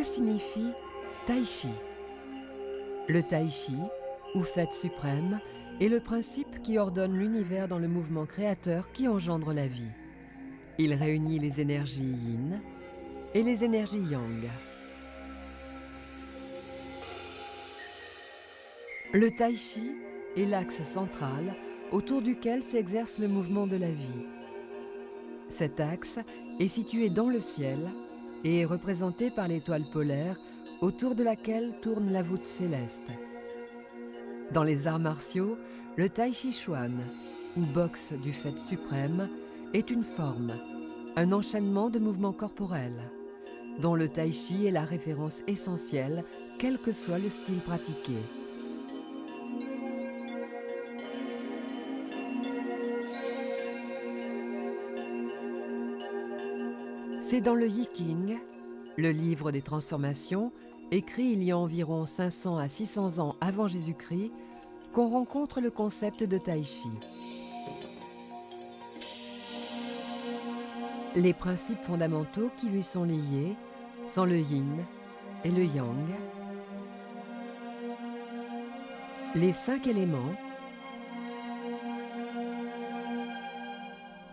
Que signifie Tai Chi? Le Tai Chi, ou fête suprême, est le principe qui ordonne l'univers dans le mouvement créateur qui engendre la vie. Il réunit les énergies yin et les énergies yang. Le Tai Chi est l'axe central autour duquel s'exerce le mouvement de la vie. Cet axe est situé dans le ciel et est représenté par l'étoile polaire autour de laquelle tourne la voûte céleste. Dans les arts martiaux, le Tai Chi Chuan, ou boxe du fait suprême, est une forme, un enchaînement de mouvements corporels, dont le Tai Chi est la référence essentielle, quel que soit le style pratiqué. C'est dans le Yi King, le livre des transformations, écrit il y a environ 500 à 600 ans avant Jésus-Christ, qu'on rencontre le concept de Tai Chi. Les principes fondamentaux qui lui sont liés sont le yin et le yang, les 5 éléments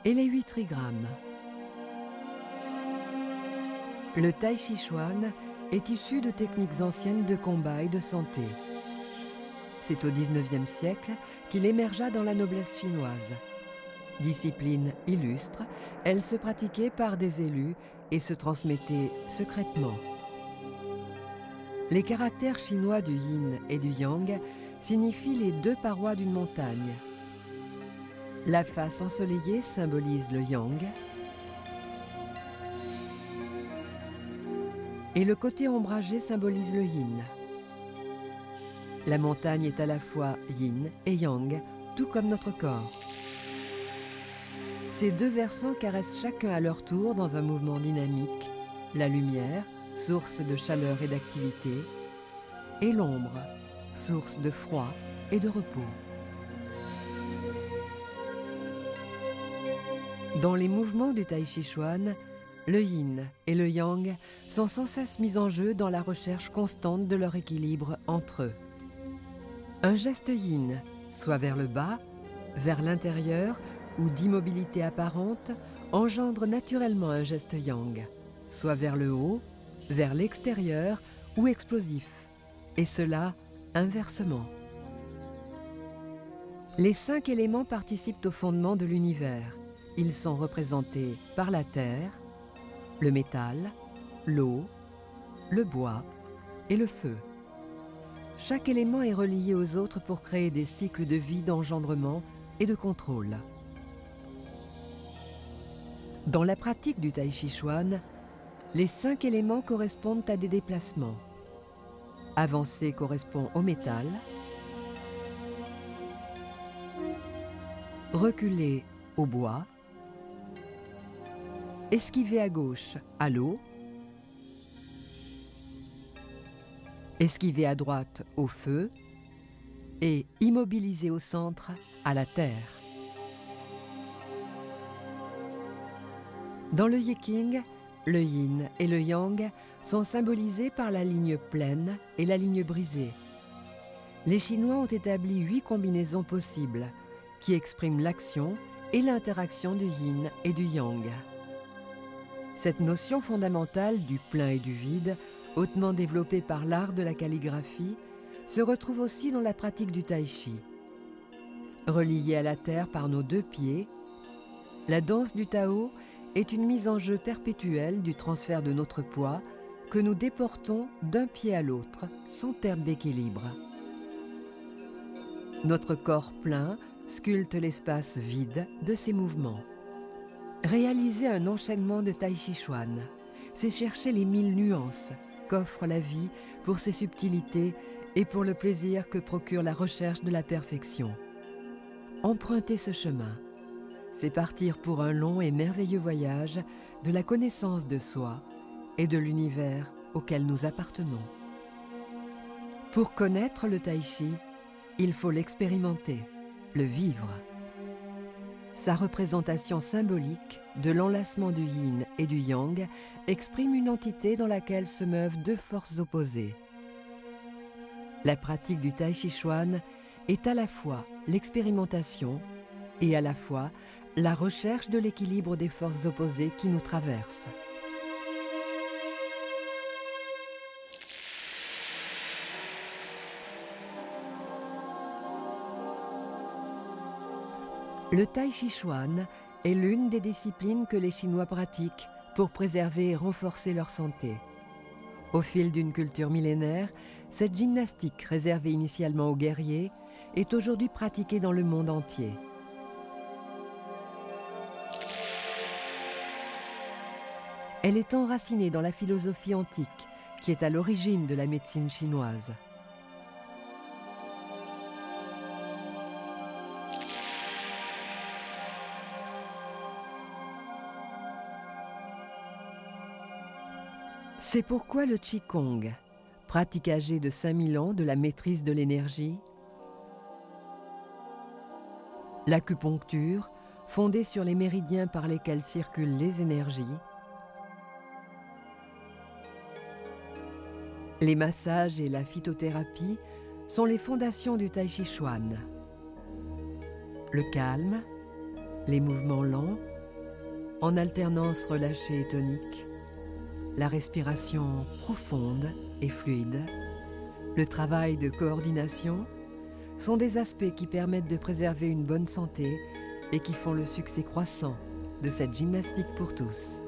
et les 8 trigrammes. Le Tai Chi Chuan est issu de techniques anciennes de combat et de santé. C'est au XIXe siècle qu'il émergea dans la noblesse chinoise. Discipline illustre, elle se pratiquait par des élus et se transmettait secrètement. Les caractères chinois du yin et du yang signifient les 2 parois d'une montagne. La face ensoleillée symbolise le yang et le côté ombragé symbolise le yin. La montagne est à la fois yin et yang, tout comme notre corps. Ces 2 versants caressent chacun à leur tour dans un mouvement dynamique, la lumière, source de chaleur et d'activité, et l'ombre, source de froid et de repos. Dans les mouvements du Tai Chi Chuan, le yin et le yang sont sans cesse mis en jeu dans la recherche constante de leur équilibre entre eux. Un geste yin, soit vers le bas, vers l'intérieur ou d'immobilité apparente, engendre naturellement un geste yang, soit vers le haut, vers l'extérieur ou explosif, et cela inversement. Les 5 éléments participent au fondement de l'univers. Ils sont représentés par la terre, le métal, l'eau, le bois et le feu. Chaque élément est relié aux autres pour créer des cycles de vie, d'engendrement et de contrôle. Dans la pratique du Tai Chi Chuan, les 5 éléments correspondent à des déplacements. Avancer correspond au métal, reculer au bois, esquiver à gauche à l'eau, esquiver à droite au feu et immobiliser au centre à la terre. Dans le Yi King, le yin et le yang sont symbolisés par la ligne pleine et la ligne brisée. Les Chinois ont établi 8 combinaisons possibles qui expriment l'action et l'interaction du yin et du yang. Cette notion fondamentale du plein et du vide, hautement développée par l'art de la calligraphie, se retrouve aussi dans la pratique du Tai Chi. Reliée à la terre par nos 2 pieds, la danse du Tao est une mise en jeu perpétuelle du transfert de notre poids que nous déportons d'un pied à l'autre sans perte d'équilibre. Notre corps plein sculpte l'espace vide de ces mouvements. Réaliser un enchaînement de Tai Chi Chuan, c'est chercher les 1000 nuances qu'offre la vie pour ses subtilités et pour le plaisir que procure la recherche de la perfection. Emprunter ce chemin, c'est partir pour un long et merveilleux voyage de la connaissance de soi et de l'univers auquel nous appartenons. Pour connaître le Tai Chi, il faut l'expérimenter, le vivre. sa représentation symbolique de l'enlacement du yin et du yang exprime une entité dans laquelle se meuvent deux forces opposées. La pratique du Tai Chi Chuan est à la fois l'expérimentation et à la fois la recherche de l'équilibre des forces opposées qui nous traversent. Le Tai Chi Chuan est l'une des disciplines que les Chinois pratiquent pour préserver et renforcer leur santé. Au fil d'une culture millénaire, cette gymnastique réservée initialement aux guerriers est aujourd'hui pratiquée dans le monde entier. Elle est enracinée dans la philosophie antique qui est à l'origine de la médecine chinoise. C'est pourquoi le Qigong, pratique âgée de 5000 ans de la maîtrise de l'énergie, l'acupuncture, fondée sur les méridiens par lesquels circulent les énergies, les massages et la phytothérapie sont les fondations du Tai Chi Chuan. Le calme, les mouvements lents, en alternance relâchée et tonique, la respiration profonde et fluide, le travail de coordination sont des aspects qui permettent de préserver une bonne santé et qui font le succès croissant de cette gymnastique pour tous.